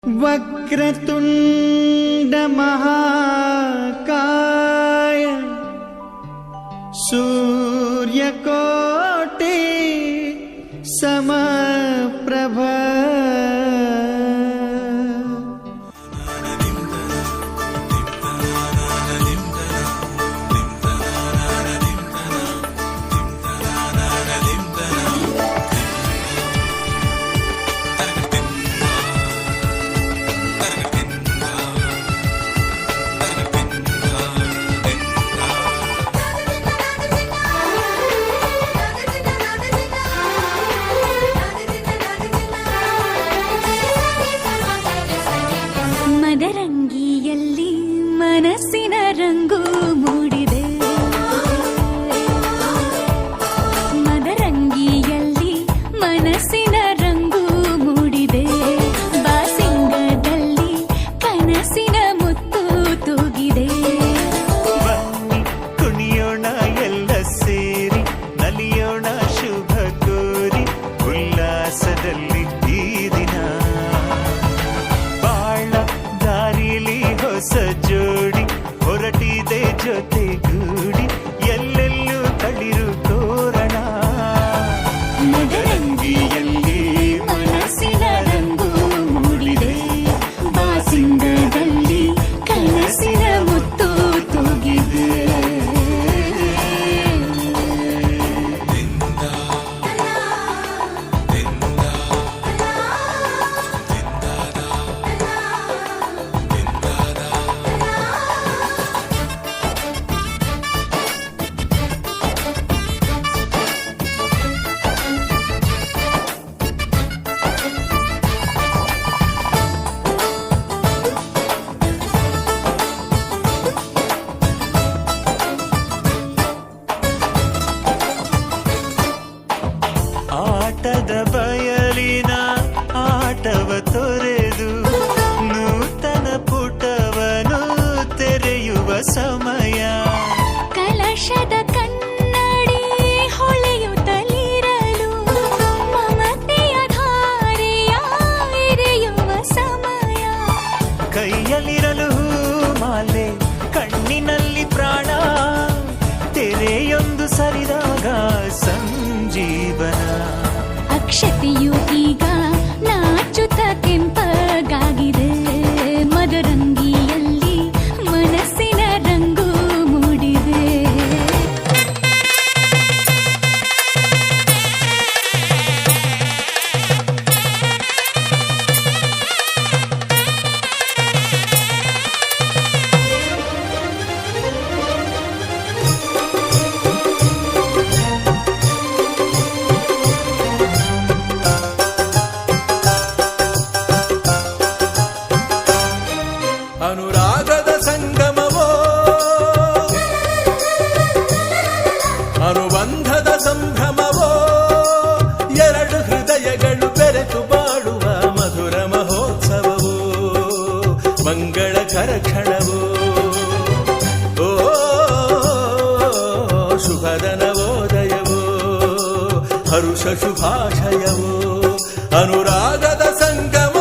वक्रतुंड महाकाय सूर्यकोटि समप्रभ ಮದರಂಗಿಯಲ್ಲಿ ಮನಸ್ಸಿನ ರಂಗು ಮೂಡಿದೆ. ಮದರಂಗಿಯಲ್ಲಿ ಮನಸ್ಸಿನ ರಂಗು ಮೂಡಿದೆ. ಬಾಸಿಂಗದಲ್ಲಿ ಕನಸಿನ ಮುತ್ತು ತೂಗಿದೆ. ಬನ್ನಿ ಕುಣಿಯೋಣ ಎಲ್ಲ ಸೇರಿ, ನಲಿಯೋಣ ಶುಭ ಕೋರಿ, ಉಲ್ಲಾಸದಲ್ಲಿ ಈ ದಿನ ಬಾಳ ದಾರಿಲಿ ಹೊಸ ಜೋಡಿ ಹೊರಟಿದೆ ಜೊತೆಗೂಡಿ, ಎಲ್ಲೆಲ್ಲೂ ತಳಿರು ತೋರಣ. ಮದರಂಗಿಯಲ್ಲಿ ಮನಸ್ಸಿನ ರಂಗು ಮೂಡಿದೆ. ಬಾಸಿಂಗದಲ್ಲಿ ಕನಸಿನ ಮುತ್ತು ತೂಗಿದೆ. ಆಟದ ಬಯಲಿನ ಆಟವ ತೊರೆದು ನೂತನ ಪುಟವನು ತೆರೆಯುವ ಸಮಯ. ಕಲಶದ ಕನ್ನಡಿ ಹೊಳೆಯುತ್ತಲಿರಲು ಮಮತೆಯ ಧಾರೆಯ ಎರೆಯುವ ಸಮಯ. ಕೈಯಲ್ಲಿರಲು ಮಾಲೆ, ಕಣ್ಣಿನಲ್ಲಿ ಪ್ರಾಣ, ತೆರೆಯೊಂದು ಸರಿದಾಗ ಸಂಜೀವನ. ಅಕ್ಷತೆಯು ಈಗ ನಾಚುತ್ತ ಕೆಂಪಗಾಗಿದೆ. ಮದರಂಗಿಯಲ್ಲಿ ಮನಸ್ಸಿನ ರಂಗು ಮೂಡಿದೆ. ಅನುರಾಗದ ಸಂಗಮವೋ, ಅನುಬಂಧದ ಸಂಭ್ರಮವೋ, ಎರಡು ಹೃದಯಗಳು ಬೆರೆತು ಬಾಳುವ ಮಧುರ ಮಹೋತ್ಸವವೋ, ಮಂಗಳಕರ ಕ್ಷಣವೋ. ಓ ಶುಭದ ನವೋದಯವೋ, ಹರುಷ ಶುಭಾಶಯವೋ, ಅನುರಾಗದ ಸಂಗಮವೋ.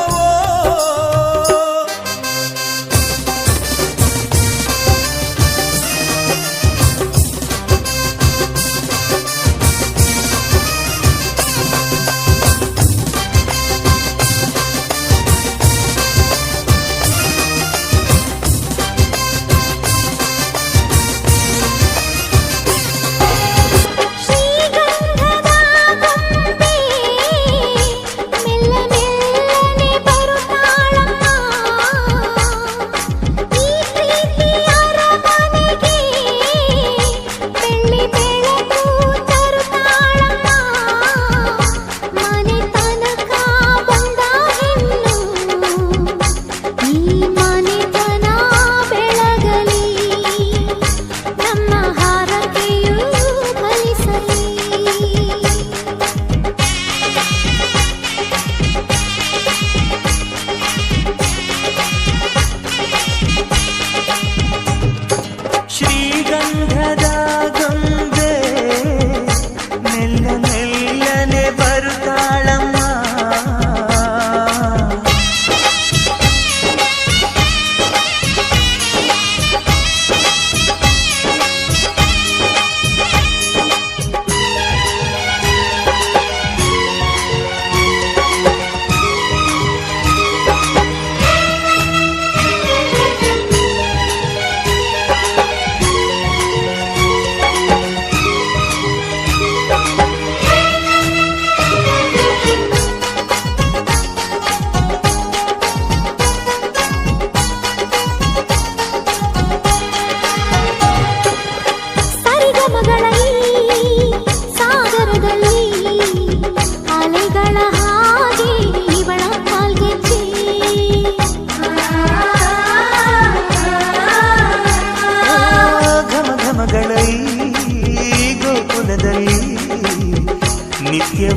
ಶ್ರೀಗಂಧದ ಗೊಂಬೆ ಮೆಲ್ಲ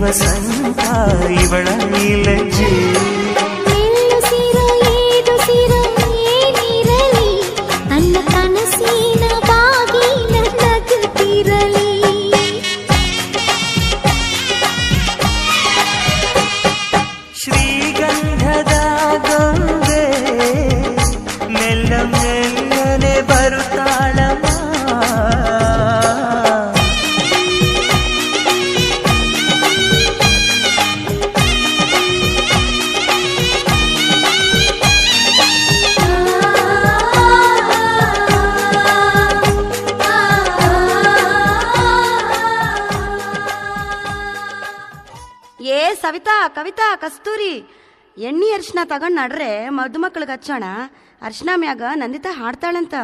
ವಸಂತ ಇವಳ ಲಜ್ಜೆ. ನಿಲ್ಲಿಸಿರೋ ಏದುಸಿರೋ ಏನಿರಲಿ ಅನ್ನ ಕನಸಿನ ಬಾಗಿಲ ನಗುತ್ತಿರಲಿ. ಶ್ರೀಗಂಧದ ಗೊಂಬೆ ಮೆಲ್ಲ ಮೆಲ್ಲನೆ ಬರುತ್ತಾಳಮ್ಮ. ಏ ಸವಿತಾ, ಕವಿತಾ, ಕಸ್ತೂರಿ, ಎಣ್ಣೆ ಅರ್ಶಿನ ತಗೊಂಡ್ ನಡ್ರೆ ಮದುಮಕ್ಳಿಗೆ ಹಚ್ಚೋಣ. ಅರ್ಶಿನ ಮ್ಯಾಗ ನಂದಿತಾ ಹಾಡ್ತಾಳಂತ.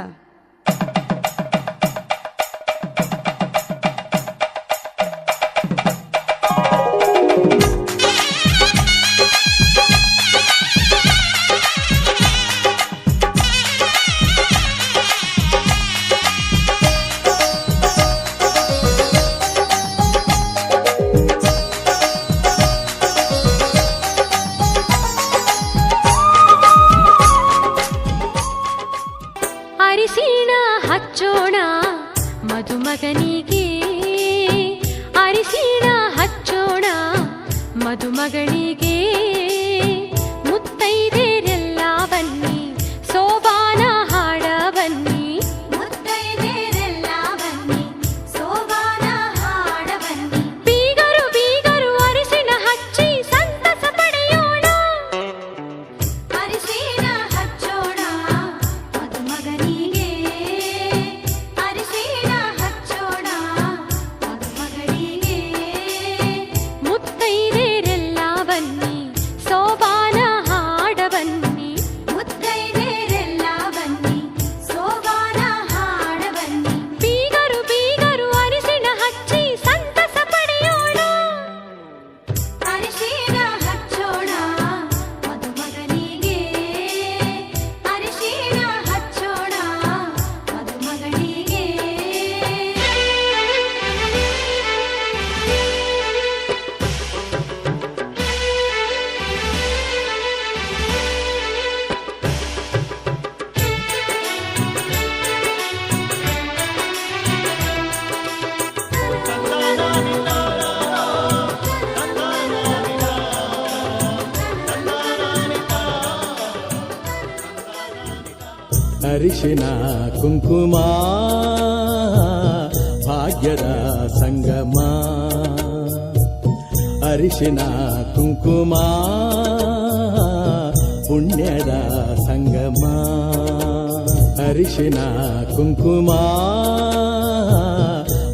ಅರಿಶಿಣ ಹಚ್ಚೋಣ ಮದುಮಗನಿಗೆ, ಅರಿಶಿಣ ಹಚ್ಚೋಣ ಮದುಮಗಳಿಗೆ. ಮುತ್ತೈದೆರೆಲ್ಲ ಬನ್ನಿ ಸೋಬಾನ ಹಾಡ ಬನ್ನಿ, ಮುತ್ತೈದೆರೆಲ್ಲ ಬನ್ನಿ ಸೋಬಾನ ಹಾಡ ಬನ್ನಿ. ಬೀಗರು ಬೀಗರು ಅರಿಶಿಣ ಹಚ್ಚಿ ಸಂತಸ ಪಡೆಯೋಣ. ಅರಿಶಿಣ ಹಚ್ಚೋಣ ಮದುಮಗನಿಗೆ, ಅರಿಶಿಣ ಹಚ್ಚೋಣ ಮದುಮಗಳಿಗೆ. ಮುತ್ತೈದೆರೆಲ್ಲ ಬನ್ನಿ ಸೋಬಾನ ಹಾಡ ಬನ್ನಿ, ಮುತ್ತೈದೆರೆಲ್ಲ ಬನ್ನಿ ಸೋಬಾನ ಹಾಡ ಬನ್ನಿ. ಬೀಗರು ಬೀಗರು ಅರಿಶಿಣ ಹಚ್ಚಿ ಸಂತಸ ಪಡೆಯೋಣ. ಅರಿಶಿಣ ಹಚ್ಚೋಣ ಮದುಮಗನಿಗೆ, ಅರಿಶಿಣ ಹಚ್ಚೋಣ ಮದುಮಗಳಿಗೆ. ಅರಿಶಿನ ಕುಂಕುಮ ಭಾಗ್ಯದ ಸಂಗಮ. ಅರಿಶಿನ ಕುಂಕುಮ ಪುಣ್ಯದ ಸಂಗಮ. ಅರಿಶಿನ ಕುಂಕುಮ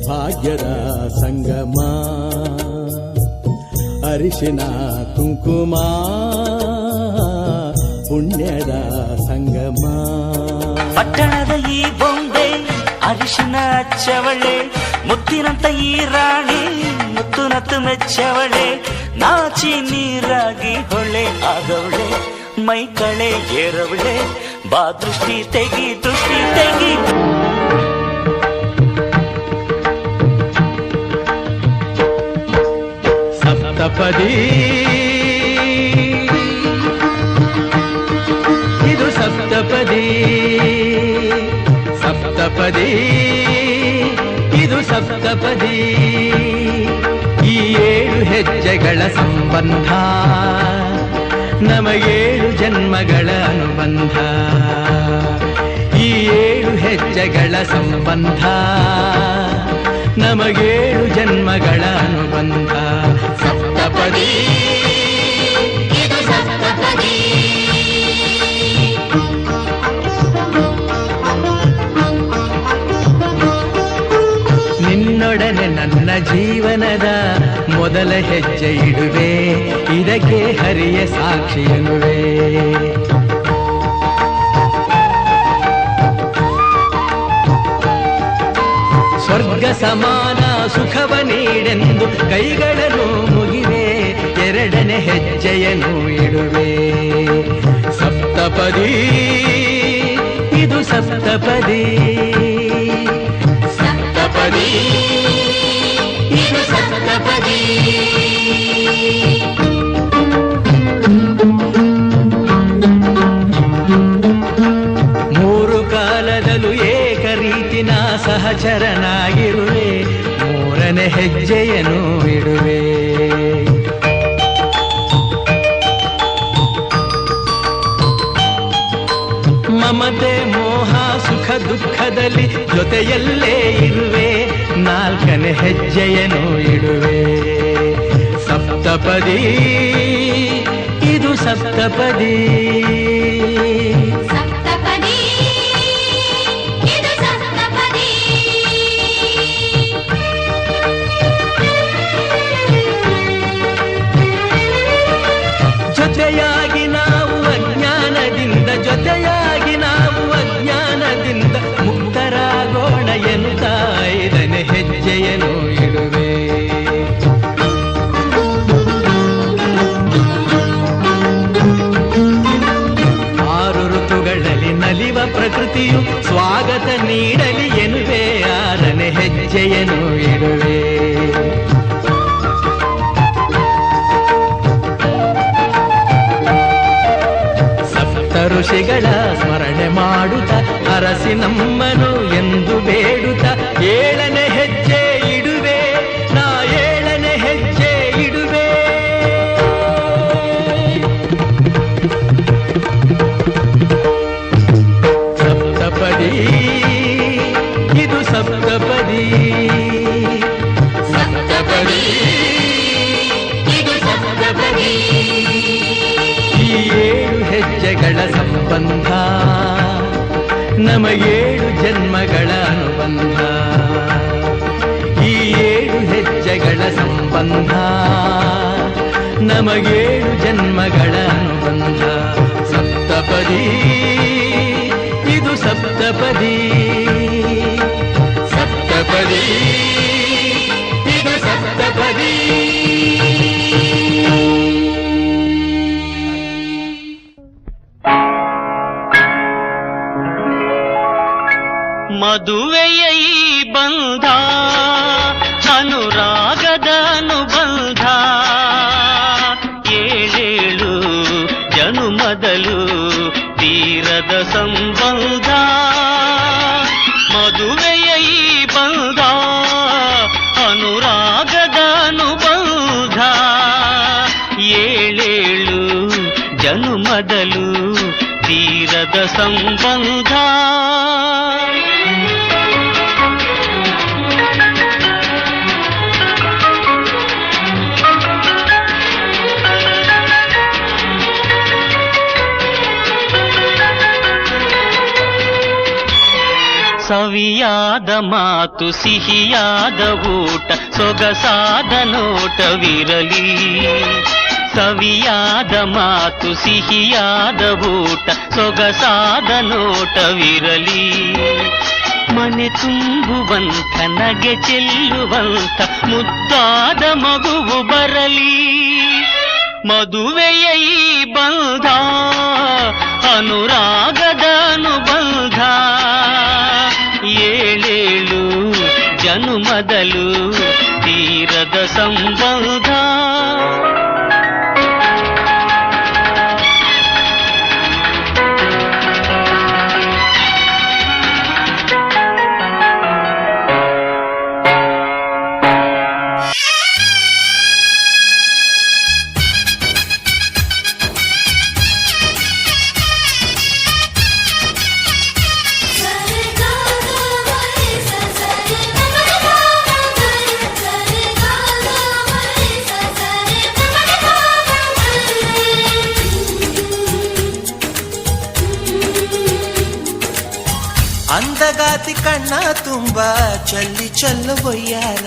ಭಾಗ್ಯದ ಸಂಗಮ. ಅರಿಶಿನ ಕುಂಕುಮ ಪುಣ್ಯದ ಸಂಗಮ. ಪಟ್ಟಣದ ಈ ಬೊಂಬೆ ಅರಿಶಿನ ಹಚ್ಚವಳೆ, ಮುತ್ತಿನಂತ ಈ ರಾಣಿ ಮುತ್ತು ನತ್ತು ಮೆಚ್ಚವಳೆ. ನಾಚಿ ನೀರಾಗಿ ಹೊಳೆ ಆಗವಳೆ, ಮೈ ಕಳೆ ಏರವಳೆ. ಬಾ ದೃಷ್ಟಿ ತೆಗಿ ದೃಷ್ಟಿ ತೆಗಿ. ಸಪ್ತಪದಿ ಇದು ಸಪ್ತಪದಿ, ಸಪ್ತಪದಿ ಇದು ಸಪ್ತಪದಿ. ಈ 7 ಹೆಜ್ಜೆಗಳ ಸಂಬಂಧ ನಮಗೇಳು ಜನ್ಮಗಳ ಅನುಬಂಧ. ಈ 7 ಹೆಜ್ಜೆಗಳ ಸಂಬಂಧ ನಮಗೇಳು ಜನ್ಮಗಳ ಅನುಬಂಧ. ಸಪ್ತಪದಿ ಇದು ಸಪ್ತಪದಿ. ನಿನ್ನೊಡನೆ ನನ್ನ ಜೀವನದ ಮೊದಲ ಹೆಜ್ಜೆ ಇಡುವೆ, ಇದಕ್ಕೆ ಹರಿಯ ಸಾಕ್ಷಿ ಎನ್ನುವೆ. ಸ್ವರ್ಗ ಸಮಾನ ಸುಖವ ನೀಡೆಂದು ಕೈಗಳನ್ನು ಮುಗಿವೆ, ಎರಡನೇ ಹೆಜ್ಜೆಯನ್ನು ಇಡುವೆ. ಸಪ್ತಪದಿ ಇದು ಸಪ್ತಪದಿ, ಸಪ್ತಪದಿ ಇದು ಸಪ್ತಪದಿ. ಮೂರು ಕಾಲದಲ್ಲೂ ಏಕರೀತಿನ ಸಹಚರನಾಗಿರುವೆ, ಮೂರನೇ ಹೆಜ್ಜೆಯನ್ನು ಇಡುವೆ. ಮಮತೆ ಮೋಹ ಸುಖ ದುಃಖದಲ್ಲಿ ಜೊತೆಯಲ್ಲೇ ಇರುವೆ, ನಾಲ್ಕನೇ ಹೆಜ್ಜೆಯನ್ನು ಇಡುವೆ. ಸಪ್ತಪದಿ ಇದು ಸಪ್ತಪದಿ, ಸಪ್ತಪದಿ ಇದು ಸಪ್ತಪದಿ. ಜೊತೆಯಾಗಿ ನಾವು ಅಜ್ಞಾನದಿಂದ, ಜೊತೆಯಾಗಿ ನಾವು ಅಜ್ಞಾನದಿಂದ ಮುಕ್ತರಾಗೋಣ ಎನ್ನುತ್ತಾ ಐದನೇ ಹೆಜ್ಜೆಯನ್ನು ಇಡುವೆ. ಆರು ಋತುಗಳಲ್ಲಿ ನಲಿವ ಪ್ರಕೃತಿಯು ಸ್ವಾಗತ ನೀಡಲಿ ಎನ್ನುವೆ, ಆರನೇ ಹೆಜ್ಜೆಯನ್ನು ಇಡುವೆ. ಋಷಿಗಳ ಸ್ಮರಣೆ ಮಾಡುತ್ತ ಅರಸಿ ನಮ್ಮನು ಎಂದು ಬೇಡುತ್ತ ಏಳನೇ ಹೆಜ್ಜೆ ಇಡುವೆ, ನಾ ಏಳನೇ ಹೆಜ್ಜೆ ಇಡುವೆ. ಸಪ್ತಪದಿ ಇದು ಸಪ್ತಪದಿ, ಸಪ್ತಪದಿ ಇದು ಸಪ್ತಪದಿ. ಈ ಏಳು ಹೆಜ್ಜೆಗಳ ಸಂಬಂಧ ನಮಗೇಳು ಜನ್ಮಗಳ ಅನುಬಂಧ. ಈ ಏಳು ಹೆಜ್ಜೆಗಳ ಸಂಬಂಧ ನಮಗೇಳು ಜನ್ಮಗಳ ಅನುಬಂಧ. ಸಪ್ತಪದಿ ಇದು ಸಪ್ತಪದಿ, ಸಪ್ತಪದಿ ಇದು ಸಪ್ತಪದಿ. ಮದುವೆಯ ಈ ಬಂಧ ಅನುರಾಗದ ಅನುಬಂಧ, ಏಳೇಳು ಜನುಮದಲು ತೀರದ ಸಂಬಂಧ. ಮದುವೆಯ ಈ ಬಂಧ ಅನುರಾಗದ ಅನುಬಂಧ, ಏಳೇಳು ಜನುಮದಲು ತೀರದ ಸಂಬಂಧ. ಸವಿಯಾದ ಮಾತು ಸಿಹಿಯಾದ ಊಟ ಸೊಗಸಾದ ನೋಟವಿರಲಿ, ಸವಿಯಾದ ಮಾತು ಸಿಹಿಯಾದ ಊಟ ಸೊಗಸಾದ ನೋಟವಿರಲಿ. ಮನೆ ತುಂಬುವಂತ ನಗೆ ಚೆಲ್ಲುವಂತ ಮುದ್ದಾದ ಮಗುವು ಬರಲಿ. ಮದುವೆಯ ಈ ಬಂಧ ಅನುರಾಗದ ಅನುಬಂಧ, ಏಳೇಳು ಜನುಮದಲು ತೀರದ ಸಂಬಂಧ. ಅಂದಗಾತಿ ಕಣ್ಣ ತುಂಬ ಚಲ್ಲಿ ಚಲ್ಲು ಬೊಯ್ಯಾರ,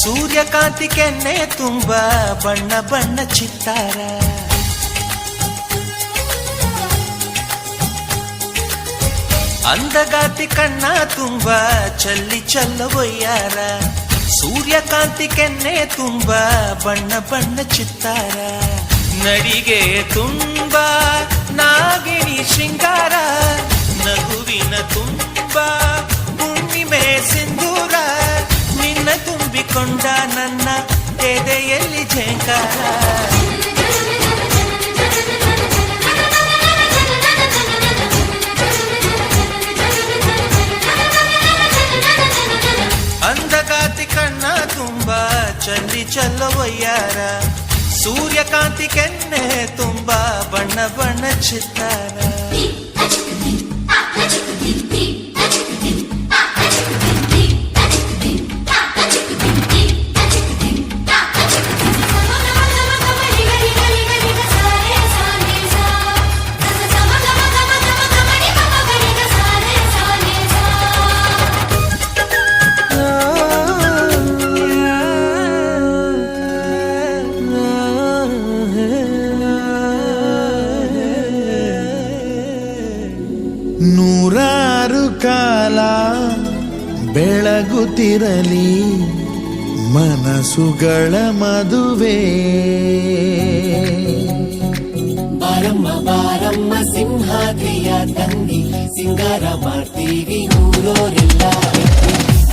ಸೂರ್ಯಕಾಂತಿ ಕೆನ್ನೆ ತುಂಬ ಬಣ್ಣ ಬಣ್ಣ ಚಿತ್ತಾರ. ಅಂದಗಾತಿ ಕಣ್ಣ ತುಂಬ ಚಲ್ಲಿ ಚಲ್ಲು ಬೊಯ್ಯಾರ, ಸೂರ್ಯಕಾಂತಿ ಕೆನ್ನೆ ತುಂಬ ಬಣ್ಣ ಬಣ್ಣ ಚಿತ್ತಾರ. ನಡಿಗೆ ತುಂಬ ನಾಗಿಣಿ ಶೃಂಗಾರ, ನಗುವಿನ ತುಂಬ ಹುಣ್ಣಿಮೆ ಸಿಂಧೂರ ನಿನ್ನ ತುಂಬಿಕೊಂಡ ನನ್ನ ಎದೆಯಲ್ಲಿ ಝೇಂಕಾರ ಅಂಧಕಾಂತಿ ಕಣ್ಣ ತುಂಬ ಚಂದಿ ಚಲ್ಲವಯ್ಯಾರ ಸೂರ್ಯಕಾಂತಿ ಕೆನ್ನೆ ತುಂಬ ಬಣ್ಣ ಬಣ್ಣ ಚಿತ್ತಾರ ನೂರಾರು ಕಾಲ ಬೆಳಗುತ್ತಿರಲಿ ಮನಸ್ಸುಗಳ ಮದುವೆ ಬಾರಮ್ಮ ಬಾರಮ್ಮ ಸಿಂಹಾದ್ರಿಯ ತಂಗಿ ಸಿಂಗಾರ ಮಾಡ್ತೀವಿ ಊರೋರೆಲ್ಲ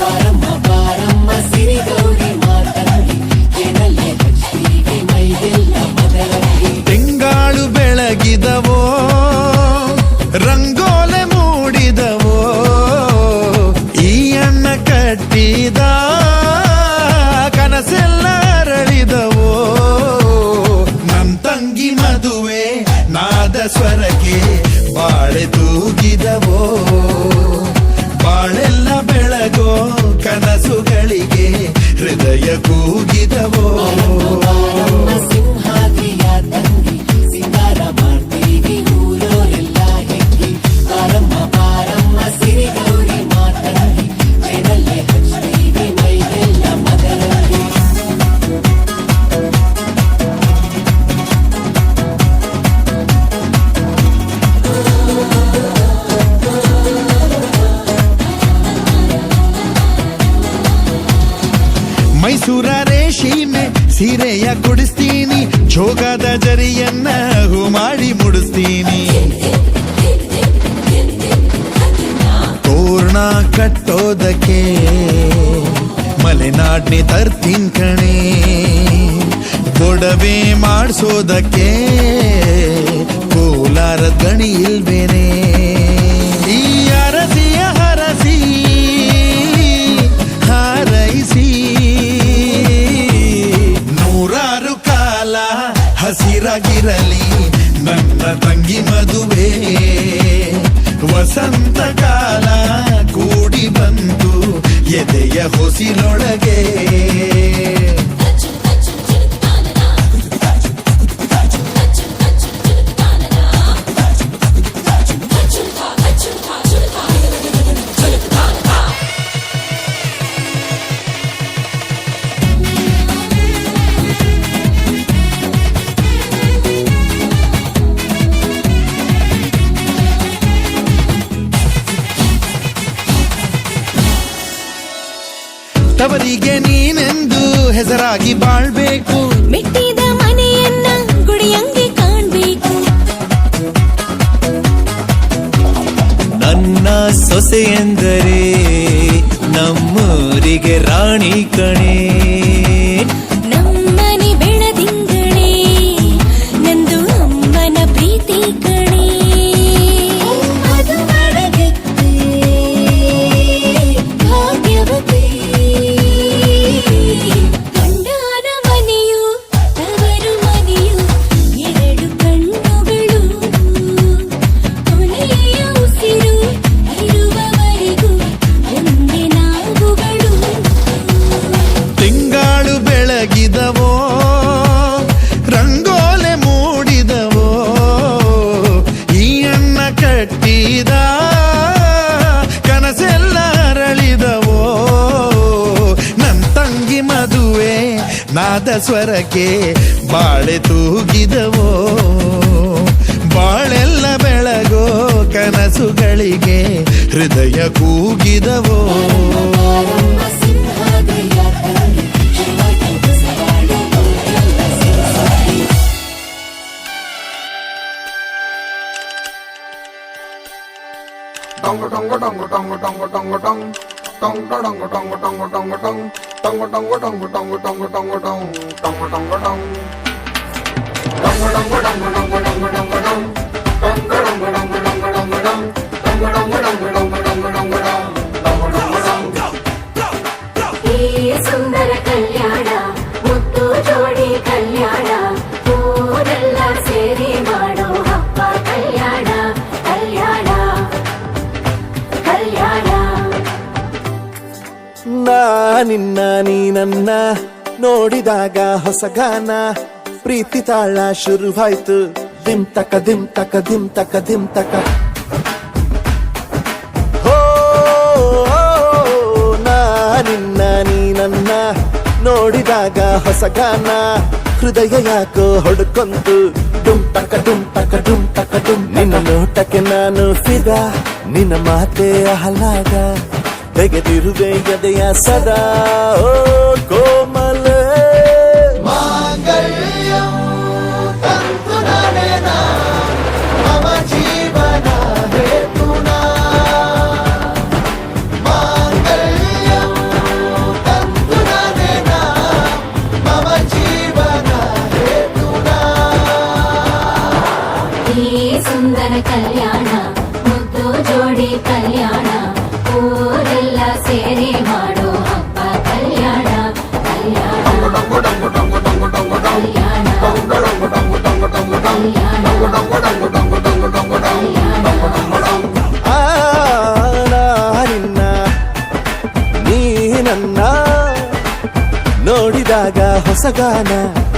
ಬಾರಮ್ಮ ಬಾರಮ್ಮ ಸಿರಿಗೌರಿ ಮಾತಂಗಿ ಏನಲ್ಲೇ ಹಚ್ತೀವಿ ಮೈಗೆಲ್ಲ ಮದರಂಗಿ ತಿಂಗಾಳು ಬೆಳಗಿದವೋ ರಂಗೋಲೆ ಮೂಡಿದವೋ ಈ ಅಣ್ಣ ಕಟ್ಟಿದ ಕನಸೆಲ್ಲ ಅರಳಿದವೋ ನನ್ ತಂಗಿ ಮದುವೆ ನಾದ ಸ್ವರಕ್ಕೆ ಬಾಳೆ ತೂಗಿದವೋ ಬಾಳೆಲ್ಲ ಬೆಳಗೋ ಕನಸುಗಳಿಗೆ ಹೃದಯ ಕೂಗಿದವೋ ಸಿಂಹಾದ್ರಿಯ ತಂಗಿ ಸಿಂಗಾರ ಮಾಡ್ತೀವಿ ಊರೋರೆಲ್ಲ ಹೆಂಗಿ ಬಾರಮ್ಮ ಬಾರಮ್ಮ ಸಿರಿಗೌರಿ ಮಾತಂಗಿ ಏನಲ್ಲೇ ಹಚ್ತೀವಿ ಮೈಗೆಲ್ಲ ಮದರಂಗಿ ಮೈಸೂರ ರೇಷಿಮೆ ಸೀರೆಯ ಕೊಡಿಸ್ತೀನಿ ಜೋಗದ ಜರಿಯನ್ನ ಹೂ ಮಾಡಿ ಮುಡಿಸ್ತೀನಿ ತೋರಣ ಕಟ್ಟೋದಕ್ಕೆ ಮಲೆನಾಡ್ನೆ ತರ್ತೀನ್ ಕಣೆ ಗೊಡವೆ ಮಾಡಿಸೋದಕ್ಕೆ ಕೋಲಾರ ಗಣಿ ಇಲ್ವೇನೆ ಈ ಅರಸಿಯ ಹರಸಿ ಹಾರೈಸಿ ನೂರಾರು ಕಾಲ ಹಸಿರಾಗಿರಲಿ ನನ್ನ ತಂಗಿ ಮದುವೆ ವಸಂತ ಕಾಲ ಕೂಡಿ ಬಂತು ಎದೆಯ ಹೊಸಿಲೊಳಗೆ ತವರಿಗೆ ನೀನೆಂದು ಹೆಸರಾಗಿ ಬಾಳ್ಬೇಕು ಮೆಟ್ಟಿದ ಮನೆಯನ್ನ ಗುಡಿಯಂಗೆ ಕಾಣ್ಬೇಕು ನನ್ನ ಸೊಸೆ ಎಂದರೆ ನಮ್ಮೂರಿಗೆ ರಾಣಿ ಕಣೆ ನಮ್ಮನೆ ಬೆಳದಿಂಗಳೇ ನಂದು ಅಮ್ಮನ ಪ್ರೀತಿ ಕಣೆ ಮಧುಮಡಗತ್ತೆ ಭಾಗ್ಯವತಿ ಗಂಡನ ಮನೆಯು ತವರು ಮನೆಯು ಎರಡು ಕಣ್ಣುಗಳು ಕೊನೆಯ ಉಸಿರು ಇರುವವರೆಗೂ ಒಂದೇ ನಾವುಗಳು ತಿಂಗಾಳು ಬೆಳಗಿದವೋ ರಂಗೋಲೆ ಮೂಡಿದವೋ ಈ ಅಣ್ಣ ಕಟ್ಟಿದ ಕನಸೆಲ್ಲ ಅರಳಿದವೋ ನನ್ ತಂಗಿ ಮದುವೆ ನಾದ ಸ್ವರಕ್ಕೆ ಬಾಳೆ ತೂಗಿದವೋ ಬಾಳೆಲ್ಲ ಬೆಳಗೋ ಕನಸುಗಳಿಗೆ ಹೃದಯ ಕೂಗಿದವೋ ಸಿಂಹಾದ್ರಿಯ ತಂಗಿ ಶಿವಕಂಠ ಸವಾಲು ಎಲ್ಲ ಸೇರಿಸಿ Dong dong dong dong dong dong dong dong. ಈ ಸುಂದರ ಕಲ್ಯಾಣ ಮುತ್ತು ಜೋಡಿ ಕಲ್ಯಾಣ ಊರೆಲ್ಲ ಸೇರಿ ಮಾಡೋ ಹಬ್ಬ ಕಲ್ಯಾಣ ಕಲ್ಯಾಣ ಕಲ್ಯಾಣ. ನಿನ್ನ ನೀ ನನ್ನ ನೋಡಿದಾಗ ಹೊಸಗಾನ ಪ್ರೀತಿ ತಾಳ ಶುರುವಾಯ್ತು ದಿಮ್ ತಕ ದಿಮ್ ತಕ ದಿಮ್ ತಕ ದಿಮ್ ತಕ. ಹೋ ನಿನ್ನ ನೀ ನನ್ನ ನೋಡಿದಾಗ ಹೊಸಗಾನ ಹೃದಯ ಯಾಕೋ ಹೊಡ್ಕೊಂತು ಡುಮ್ ತಕ ಡುಮ್ ತಕ ಡುಮ್ ತಕ ಡುಮ್. ನಿನ್ನ ನೋಟಕ್ಕೆ ನಾನು ಫಿದಾ ನಿನ್ನ ಮಾತೆ ಆಹ್ಲಾದ ತೆಗೆದಿರುವೆ ಎದೆಯ ಸದಾ ಓ ಕೋಮಲ ಮಾಂಗಲ್ಯ ತಂತು ನಾನೇನ ಮಮ ಜೀವನ ಹೇತುನಾ ಮಾಂಗಲ್ಯ ತಂತು ನಾನೇನ ಮಮ ಜೀವನ ಹೇತುನಾ. ಈ ಸುಂದರ ಕಲ್ಯಾಣ ಮುದ್ದು ಜೋಡಿ ಕಲ್ಯಾಣ ಊರೆಲ್ಲ ಸೇರಿ ಮಾಡೋ ಹಬ್ಬ ಕಲ್ಯಾಣ ಕಲ್ಯಾಣ ನಿನ್ನ ನೀ ನನ್ನ ನೋಡಿದಾಗ ಹೊಸಗಾನ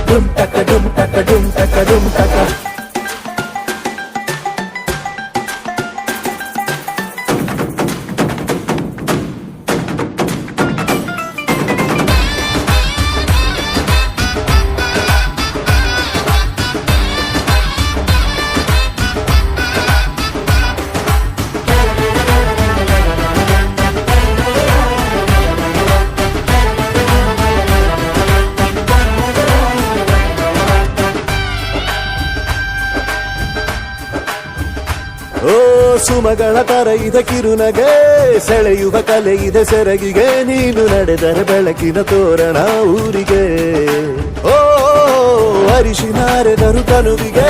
ಡುಮ್ ಟಕ ಡುಮ್ ಟಕ ಡುಮ್ ಟಕ ಡುಮ್ ಟಕ. ಓ ಸುಮಗಳ ತರ ಇದೆ ಕಿರುನಗೆ ಸೆಳೆಯುವ ಕಲೆ ಇದೆ ಸೆರಗಿಗೆ ನೀನು ನಡೆದರೆ ಬೆಳಕಿನ ತೋರಣ ಊರಿಗೆ. ಓ ಅರಿಶಿನಾರೆದರು ಕನುವಿಗೆ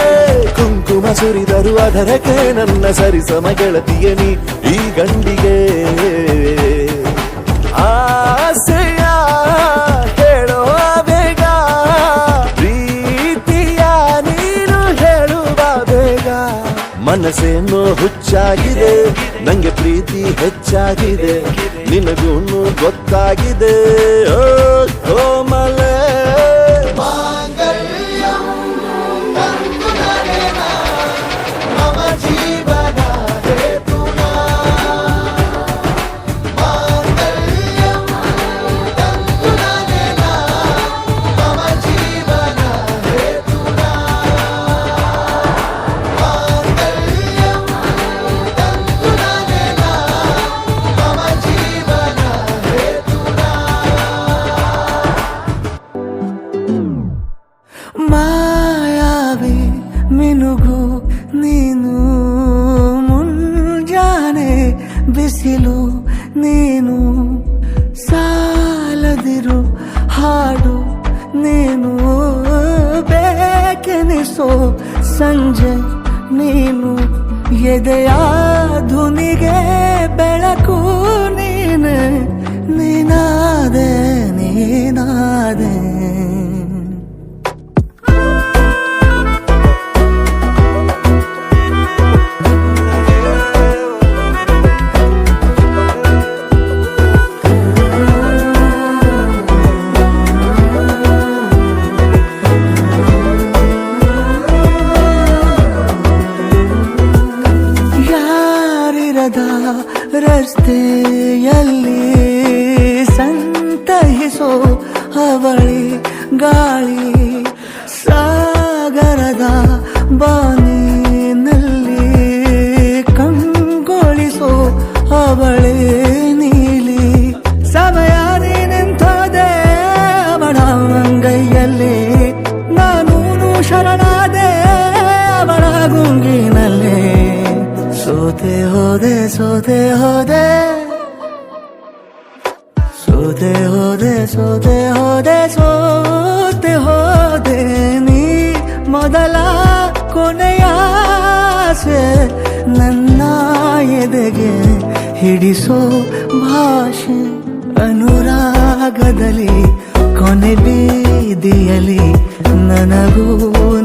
ಕುಂಕುಮ ಸುರಿದರು ಅದರಕ್ಕೆ ನನ್ನ ಸರಿಸಮ ಗೆಳತಿಯ ನೀ ಈ ಗಂಡಿಗೆ. ಆಸೆಯ ಹೇಳೋ ಬೇಗ ಪ್ರೀತಿಯ ನೀನು ಹೇಳುವ ಬೇಗ. ಮನಸ್ಸೇನೋ ಹುಚ್ಚಾಗಿದೆ ನಂಗೆ ಪ್ರೀತಿ ಹೆಚ್ಚಾಗಿದೆ ನಿನಗೂನು ಗೊತ್ತಾಗಿದೆ ಓ ಕೋಮಲ ಮಾಂಗಲ್ಯ ತಂತು ನಾನೇನ ಮಮ ಜೀವನ ಹೇತುನಾ ಮಾಂಗಲ್ಯ ತಂತು ನಾನೇನ ಮಮ ಜೀವನ ಹೇತುನಾ ಮಾಂಗಲ್ಯ ತಂತು ನಾನೇನ ಮಮ ಜೀವನ ಹೇತುನಾ. ಮಾಯಾವಿ ಮಿನುಗು ನೀನು ಮುಂಜಾನೆ ಬಿಸಿಲು ನೀನು ಸಾಲದಿರು ಹಾಡು ನೀನು ಬೇಕೆನಿಸೋ ಸಂಜೆ ನೀನು ಎದೆಯ ಧುನಿಗೆ ಬೆಳಕು ನೀನು ನೀನಾದೆ ನೀನಾದೆ. ಯಾರಿರದ ರಸ್ತೆಯಲ್ಲಿ ಸಂತಹಿಸೋ ಅವಳಿ ಗಾಳಿ ಸಾಗರದ ಬಾನಿನಲ್ಲಿ ಕಂಗೊಳಿಸೋ ಅವಳೆ ನೀಲಿ. ಸಮಯ ನಿಂತೋದೆ ಅವಳ ಅಂಗೈಯಲ್ಲಿ ನಾನು ಶರಣಾದೆ ಅವಳ ಗುಂಗಿನಲ್ಲಿ. ಸೋತೆ ಹೋದೆ ಹಿಡಿಸೋ ಭಾಷೆ ಅನುರಾಗದಲ್ಲಿ ಕೊನೆ ಬೀದಿಯಲ್ಲಿ ನನಗೂ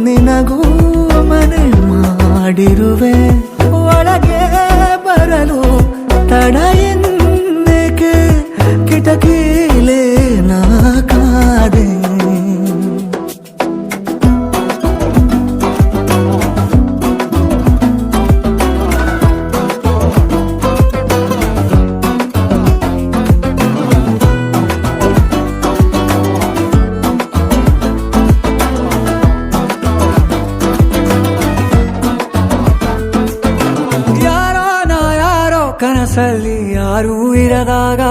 ನಿನಗೂ ಮನೆ ಮಾಡಿರುವೆ ಒಳಗೆ ಬರಲು ತಡ ಎನ್ನಕ್ಕೆ ಕಿಟಕಿಲೇ ನಾ ಕಾದೆ ಕನಸಲ್ಲಿ ಯಾರೂ ಇರದಾಗ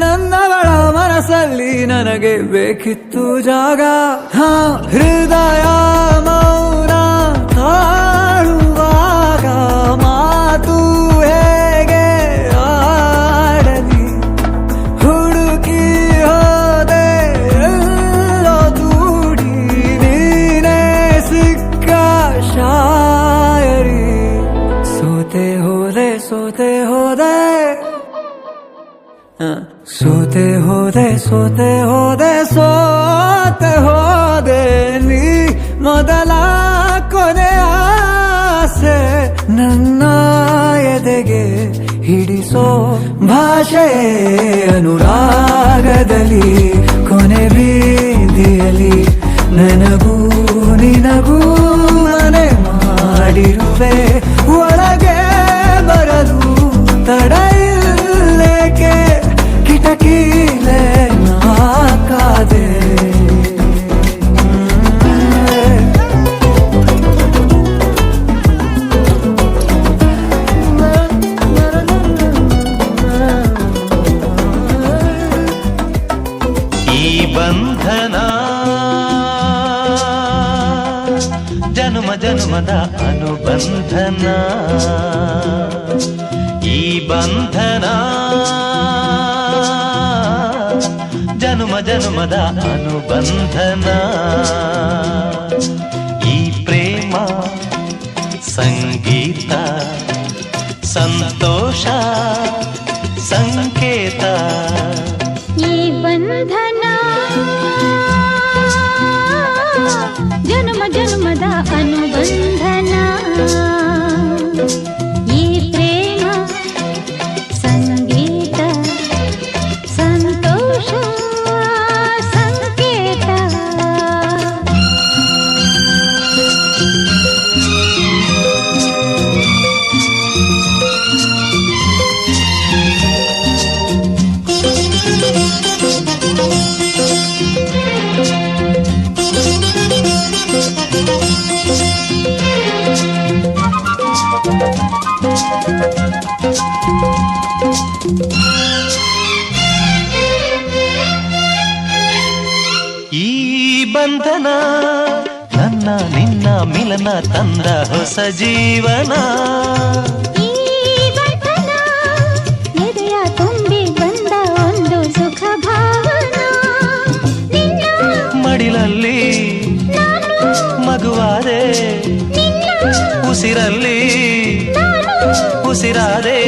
ನನ್ನವಳ ಮನಸ್ಸಲ್ಲಿ ನನಗೆ ಬೇಕಿತ್ತು ಜಾಗ ಹೃದಯ ಮೌನ ತಾಳುವಾಗ ಮಾತು ಹೇಗೆ ಆಡಲಿ ಹುಡುಕಿ ಹೋದೆ ಎಲ್ಲೋ ದೂಡಿ ನೀನೇ ಸಿಕ್ಕ ಶಾಯರಿ ಸೋತೆ ಹೋದೆ ಸೋತೆ ಹೋದೆ ಸೋತೆ ಹೋದೆ ಸೋತೆ ಹೋದೆ ಸೋತೆ ಹೋದೆ ನೀ ಮೊದಲ ಕೊನೆ ಆಸೆ ನನ್ನ ಎದೆಗೆ ಹಿಡಿಸೋ ಭಾಷೆ ಅನುರಾಗದಲ್ಲಿ ಕೊನೆ ಬೀದಿಯಲ್ಲಿ ನನಗೂ ನಿನಗೂ ಮನೆ ಮಾಡಿರುವೆ ಒಳಗೆ ಬರಲು ತಡ ಇಲ್ಲೇಕೆ ಕಿಟಕಿಲೇ ನಾ ಕಾದೆ ಈ ಬಂಧನ ಜನುಮ ಜನುಮದ ಅನುಬಂಧನ ಈ ಬಂಧನ ಜನುಮ ಜನುಮದ ಅನುಬಂಧನ ಈ ಪ್ರೇಮ ಸಂಗೀತ ಸಂತೋಷ ಸಂಕೇತ ಈ ಬಂಧನ ಜನ್ಮ ಜನ್ಮದ ಅನುಬಂಧನ ಈ ಪ್ರೇಮ ಸಂಗೀತ ಸಂತೋಷ ಸಂಕೇತ ಈ ಬಂಧನ ನನ್ನ ನಿನ್ನ ಮಿಲನ ತಂದ ಹೊಸ ಜೀವನ ಈ ಬಂಧನ ಎದೆಯ ತುಂಬಿ ಬಂದ ಒಂದು ಸುಖ ಭಾವನ ನಿನ್ನ ಮಡಿಲಲ್ಲಿ ಮಗುವಾದೆ ಉಸಿರಲ್ಲಿ ಉಸಿರಾದೆ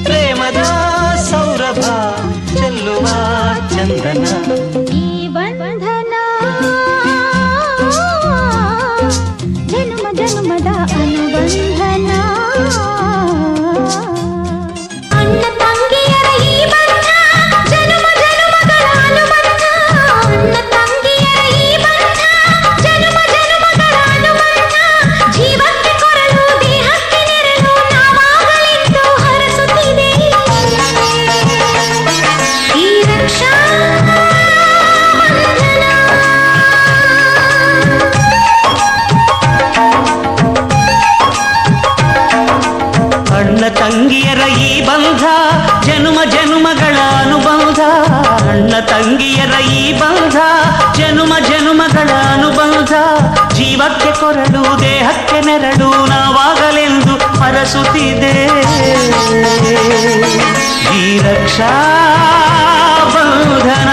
ಪ್ರೇಮದ ಸೌರಭ ಚೆಲ್ಲುವ ಚಂದನ ಈ ಬಂಧನ ಜನ್ಮ ಜನ್ಮದ ಅನುಬಂಧನ ಅಣ್ಣ ತಂಗಿಯರ ಈ ಬಂಧ ಜನ್ಮ ಜನ್ಮಗಳ ಅನುಬಂಧ ಅಣ್ಣ ತಂಗಿಯರ ಈ ಬಂಧ ಜನ್ಮ ಜನ್ಮಗಳ ಅನುಬಂಧ ಜೀವಕ್ಕೆ ಕೊರಳು ದೇಹಕ್ಕೆ ನೆರಳು ನಾವಾಗಲೆಂದು ಹರಸುತ್ತಿದೆ ಈ ರಕ್ಷಾ ಅಣ್ಣ ತಂಗಿಯರ ಈ ಬಂಧ ಜನುಮ ಜನುಮಗಳ ಅನುಬಂಧ ಅಣ್ಣ ತಂಗಿಯರ ಈ ಬಂಧ ಜನುಮ ಜನುಮಗಳ ಅನುಬಂಧ ಜೀವಕ್ಕೆ ಕೊರಡು ದೇಹಕ್ಕೆ ನೆರಳು ನಾವಾಗಲೆಂದು ಹರಸುತ್ತಿದೆ ಈ ರಕ್ಷಾ ಬಂಧನ